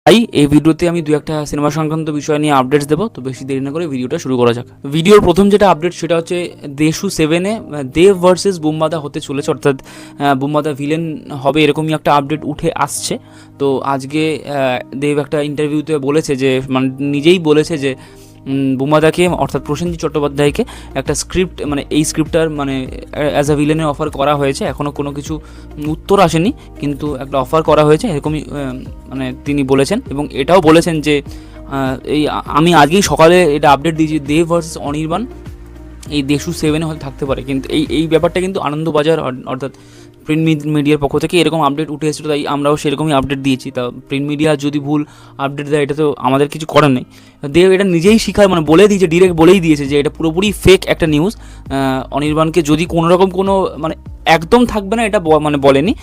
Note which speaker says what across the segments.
Speaker 1: এই ভিডিওতে আমি দু একটা সিনেমা সংক্রান্ত বিষয় নিয়ে আপডেটস দেবো। তো বেশি দেরি না করে ভিডিওটা শুরু করা যাক। ভিডিওর প্রথম যেটা আপডেট সেটা হচ্ছে দেশু 7-এ দেব ভার্সেস বুমবাদা হতে চলেছে, অর্থাৎ বুমবাদা ভিলেন হবে এরকমই একটা আপডেট উঠে আসছে। তো আজকে দেব একটা ইন্টারভিউতে বলেছে যে মানে নিজেই বলেছে যে বুমবাদাকে অর্থাৎ প্রসেনজিৎ চট্টোপাধ্যায়কে একটা স্ক্রিপ্ট মানে এই স্ক্রিপ্টটার মানে অ্যাজ আ ভিলেনের অফার করা হয়েছে। এখনও কোনো কিছু উত্তর আসেনি, কিন্তু একটা অফার করা হয়েছে এরকমই মানে তিনি বলেছেন। এবং এটাও বলেছেন যে এই আমি আজকেই সকালে এটা আপডেট দিয়েছি, দেব ভার্সেস অনির্বাণ এই দেশু 7-এ হয়তো থাকতে পারে। কিন্তু এই ব্যাপারটা কিন্তু আনন্দবাজার অর্থাৎ প্রিন্ট মিডিয়ার পক্ষ থেকে এরকম আপডেট উঠে এসেছিলো, তাই আমরাও সেরকমই আপডেট দিয়েছি। তা প্রিন্ট মিডিয়া যদি ভুল আপডেট দেয় এটা তো আমাদের কিছু করার নেই। দেব এটা নিজেই স্বীকার মানে বলে দিয়েছে, ডিরেক্ট বলেই দিয়েছে যে এটা পুরোপুরি ফেক একটা নিউজ। অনির্বাণকে যদি কোনো রকম কোনো মানে একদম থাকবে না এটা মানে বলেনি,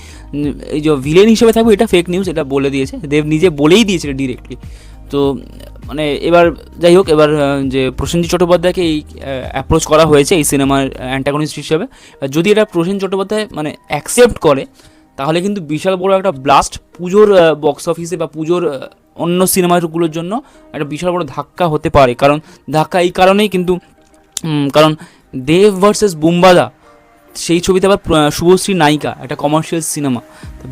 Speaker 1: এই যে ভিলেন হিসেবে থাকবে এটা ফেক নিউজ, এটা বলে দিয়েছে দেব, নিজে বলেই দিয়েছে ডিরেক্টলি। তো মানে এবার যাই হোক, এবার যে প্রসেনজিৎ চট্টোপাধ্যায়কে এই অ্যাপ্রোচ করা হয়েছে এই সিনেমার অ্যান্টাগনিস্ট হিসেবে, যদি এটা প্রসেনজিৎ চট্টোপাধ্যায় মানে অ্যাকসেপ্ট করে তাহলে কিন্তু বিশাল বড় একটা ব্লাস্ট পুজোর বক্স অফিসে বা পুজোর অন্য সিনেমাগুলোর জন্য একটা বিশাল বড় ধাক্কা হতে পারে। কারণ ধাক্কা এই কারণেই কিন্তু কারণ দেব ভার্সেস বুমবাদা সেই ছবিতে আবার শুভশ্রী নায়িকা, একটা কমার্শিয়াল সিনেমা,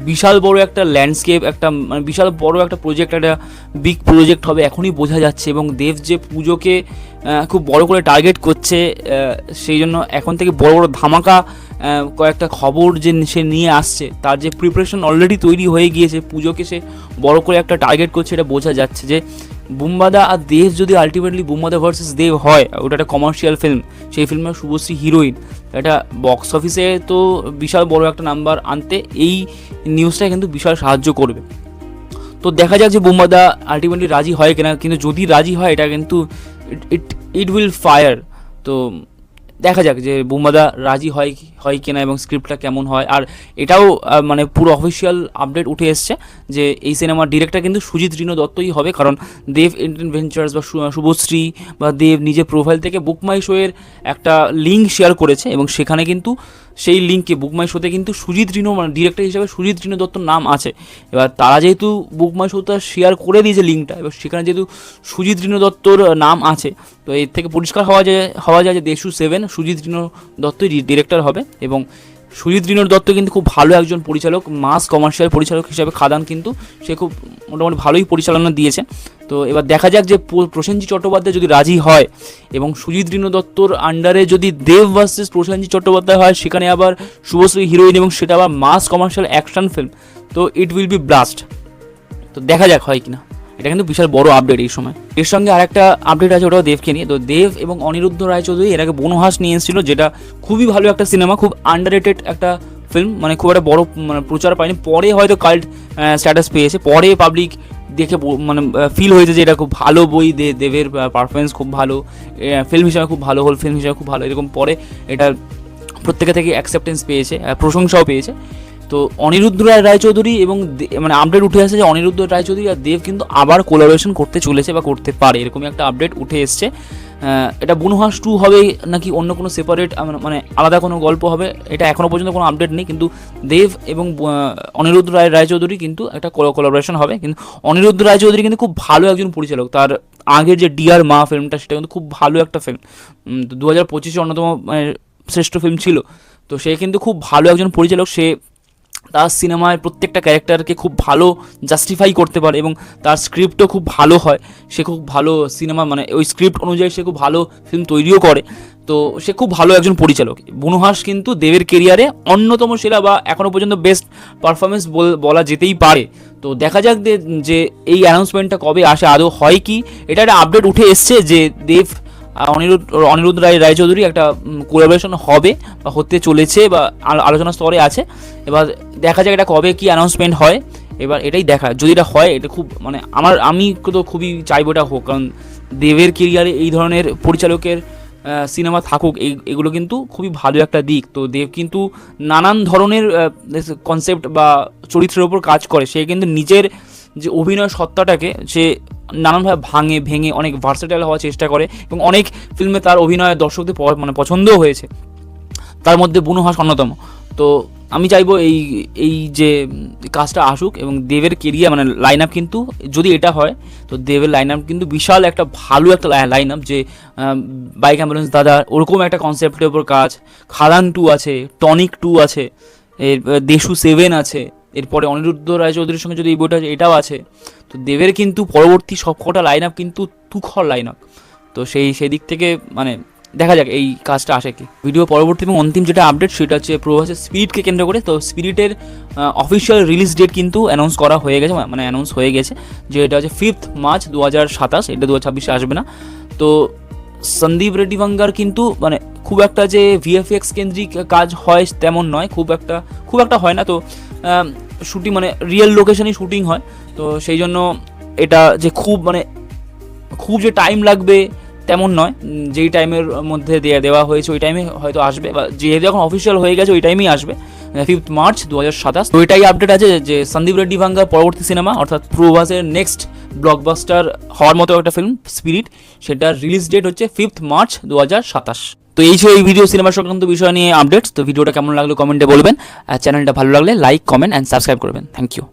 Speaker 1: বিশাল বড় একটা ল্যান্ডস্কেপ, একটা মানে বিশাল বড় একটা প্রজেক্ট, একটা বিগ প্রজেক্ট হবে এখনই বোঝা যাচ্ছে। এবং দেব যে পুজোকে খুব বড় করে টার্গেট করছে, সেই জন্য এখন থেকে বড় বড় ধামাকা কয়েকটা খবর যে সে নিয়ে আসছে, তার যে প্রিপারেশন অলরেডি তৈরি হয়ে গিয়েছে, পুজোকে সে বড় করে একটা টার্গেট করছে, এটা বোঝা যাচ্ছে যে বুমবাদা আর দেব যদি আলটিমেটলি বুমবাদা ভার্সেস দেব হয়, ওটা একটা কমার্শিয়াল ফিল্ম, সেই ফিল্মে শুভশ্রী হিরোইন, এটা বক্স অফিসে তো বিশাল বড় একটা নাম্বার আনতে এই নিউজটা কিন্তু বিশাল সাহায্য করবে। তো দেখা যাক যে বুমবাদা আলটিমেটলি রাজি হয় কিনা, কিন্তু যদি রাজি হয় এটা কিন্তু ইট উইল ফায়ার। তো দেখা যাক যে বুমবাদা রাজি হয় কিনা এবং স্ক্রিপ্টটা কেমন হয়। আর এটাও মানে পুরো অফিসিয়াল আপডেট উঠে এসছে যে এই সিনেমার ডিরেক্টর কিন্তু সুজিত রিনো দত্তই হবে, কারণ দেব এন্টারভেঞ্চার্স বা শুভশ্রী বা দেব নিজের প্রোফাইল থেকে বুকমাই শোয়ের একটা লিঙ্ক শেয়ার করেছে এবং সেখানে কিন্তু সেই লিঙ্কে বুকমাই শোতে কিন্তু সুজিত রিনো মানে ডিরেক্টর হিসেবে সুজিত রিনো দত্তর নাম আছে। এবার তারা যেহেতু বুকমাই শোটা শেয়ার করে দিয়েছে লিঙ্কটা, এবার সেখানে যেহেতু সুজিত রিনো দত্তর নাম আছে, তো এর থেকে পরিষ্কার হওয়া যায় যে দেশু 7 সুজিত রিনো দত্তই ডিরেক্টর হবে। এবং সুজিত রিনো দত্ত কিন্তু খুব ভালো একজন পরিচালক, মাস কমার্শিয়াল পরিচালক হিসাবে খাদান কিন্তু সে খুব মোটামুটি ভালোই পরিচালনা দিয়েছে। তো এবার দেখা যাক যে প্রসেনজিৎ চট্টোপাধ্যায় যদি রাজি হয় এবং সুজিত রিনো দত্তর আন্ডারে যদি দেব ভার্সেস প্রসেনজিৎ চট্টোপাধ্যায় হয়, সেখানে আবার শুভশ্রী হিরোইন এবং সেটা আবার মাস কমার্শিয়াল অ্যাকশন ফিল্ম, তো ইট উইল বি ব্লাস্ট। তো দেখা যাক হয় কিনা, এটা কিন্তু বিশাল বড় আপডেট এই সময়। এর সঙ্গে আরেকটা আপডেট আছে, ওটাও দেবকে নিয়ে। তো দেব এবং অনিরুদ্ধ রায়চৌধুরী এর আগে বনহাস নিয়ে এসেছিল, যেটা খুবই ভালো একটা সিনেমা, খুব আন্ডাররেটেড একটা ফিল্ম, মানে খুব একটা বড় মানে প্রচার পায়নি, পরে হয়তো কাল্ট স্ট্যাটাস পেয়েছে, পরে পাবলিক দেখে মানে ফিল হয়েছে যে এটা খুব ভালো বই, দেবের পারফরমেন্স খুব ভালো, ফিল্ম হিসাবে খুব ভালো, হোল ফিল্ম হিসাবে খুব ভালো, এরকম পরে এটা প্রত্যেকে থেকে অ্যাকসেপ্টেন্স পেয়েছে, প্রশংসাও পেয়েছে। তো অনিরুদ্ধ রায়চৌধুরী এবং মানে আপডেট উঠে আসছে যে অনিরুদ্ধ রায়চৌধুরী আর দেব কিন্তু আবার কোলাবোরেশন করতে চলেছে বা করতে পারে, এরকমই একটা আপডেট উঠে এসছে। এটা বনহাস 2 হবে নাকি অন্য কোনো সেপারেট মানে আলাদা কোনো গল্প হবে, এটা এখনও পর্যন্ত কোনো আপডেট নেই। কিন্তু দেব এবং অনিরুদ্ধ রায়চৌধুরী কিন্তু একটা কোলাবোরেশন হবে। কিন্তু অনিরুদ্ধ রায়চৌধুরী কিন্তু খুব ভালো একজন পরিচালক, তার আগের যে ডিয়ার মা ফিল্মটা সেটা কিন্তু খুব ভালো একটা ফিল্ম, 2025 অন্যতম শ্রেষ্ঠ ফিল্ম ছিল। তো সে কিন্তু খুব ভালো একজন পরিচালক, সে তার সিনেমায় প্রত্যেকটা ক্যারেক্টারকে খুব ভালো জাস্টিফাই করতে পারে এবং তার স্ক্রিপ্টও খুব ভালো হয়, সে খুব ভালো সিনেমা মানে ওই স্ক্রিপ্ট অনুযায়ী সে খুব ভালো ফিল্ম তৈরিও করে। তো সে খুব ভালো একজন পরিচালক। বনহাস কিন্তু দেবের কেরিয়ারে অন্যতম সেরা বা এখনও পর্যন্ত বেস্ট পারফরমেন্স বলা যেতেই পারে। তো দেখা যাক যে এই অ্যানাউন্সমেন্টটা কবে আসে, আদৌ হয় কি। এটা একটা আপডেট উঠে এসছে যে দেব অনিরুদ্ধ রায়চৌধুরী একটা কোলাবোরেশন হবে বা হতে চলেছে বা আলোচনা স্তরে আছে। এবার দেখা যাক এটা কবে কি অ্যানাউন্সমেন্ট হয়, এবার এটাই দেখা। যদি এটা হয় এটা খুব মানে আমি তো খুবই চাইবো এটা হোক, কারণ দেবের কেরিয়ারে এই ধরনের পরিচালকের সিনেমা থাকুক, এগুলো কিন্তু খুবই ভালো একটা দিক। তো দেব কিন্তু নানান ধরনের কনসেপ্ট বা চরিত্রের ওপর কাজ করে, সে কিন্তু নিজের যে অভিনয় সত্তাটাকে সে নানানভাবে ভেঙে অনেক ভার্সেটাইল হওয়ার চেষ্টা করে এবং অনেক ফিল্মে তার অভিনয় দর্শকদের মানে পছন্দও হয়েছে। তার মধ্যে বুনো হাঁস অন্যতম। তো আমি চাইবো এই এই যে কাজটা আসুক, এবং দেবের কেরিয়ার মানে লাইন আপ কিন্তু যদি এটা হয় তো দেবের লাইন আপ কিন্তু বিশাল একটা ভালো একটা লাইন আপ, যে বাইক অ্যাম্বুলেন্স দাদা ওরকম একটা কনসেপ্টের ওপর কাজ, খাদান 2 আছে, টনিক 2 আছে, এর দেশু 7 আছে, এরপরে অনিরুদ্ধ রায়চৌধুরীর সঙ্গে যদি এই বইটা আছে এটাও আছে। তো দেবের কিন্তু পরবর্তী সবকটা লাইন আপ কিন্তু তুখর লাইন আপ। তো সেই দিক থেকে মানে দেখা যাক এই কাজটা আসে কি। ভিডিও পরবর্তী এবং অন্তিম যেটা আপডেট সেটা হচ্ছে প্রভাসের স্পিরিটকে কেন্দ্র করে। তো স্পিরিটের অফিসিয়াল রিলিজ ডেট কিন্তু অ্যানাউন্স করা হয়ে গেছে, মানে অ্যানাউন্স হয়ে গেছে যে এটা হচ্ছে 5 মার্চ 2027, এটা 2026-এ আসবে না। তো সন্দীপ রেড্ডি ভাঙ্গার কিন্তু মানে খুব একটা যে ভিএফএক্স কেন্দ্রিক কাজ হয় তেমন নয়, খুব একটা হয় না। তো শুটিং মানে রিয়েল লোকেশনেই শুটিং হয়। তো সেই জন্য এটা যে খুব যে টাইম লাগবে তেমন নয়, যেই টাইমের মধ্যে দেওয়া হয়েছে ওই টাইমে হয়তো আসবে, বা যেহেতু এখন অফিসিয়াল হয়ে গেছে ওই টাইমেই আসবে 5 মার্চ 2027। তো এটাই আপডেট আছে যে সন্দীপ রেড্ডি ভাঙ্গার পরবর্তী সিনেমা অর্থাৎ প্রভাসের নেক্সট ব্লকবাস্টার হওয়ার মতো একটা ফিল্ম স্পিরিট, সেটার রিলিজ ডেট হচ্ছে 5 মার্চ 2027। তো এই ছিল এই ভিডিও সিনেমা সংক্রান্ত বিষয় নিয়ে আপডেটস। তো ভিডিওটা কেমন লাগলো কমেন্টে বলবেন, আর চ্যানেলটা ভালো লাগলে লাইক, কমেন্ট অ্যান্ড সাবস্ক্রাইব করবেন। Thank you.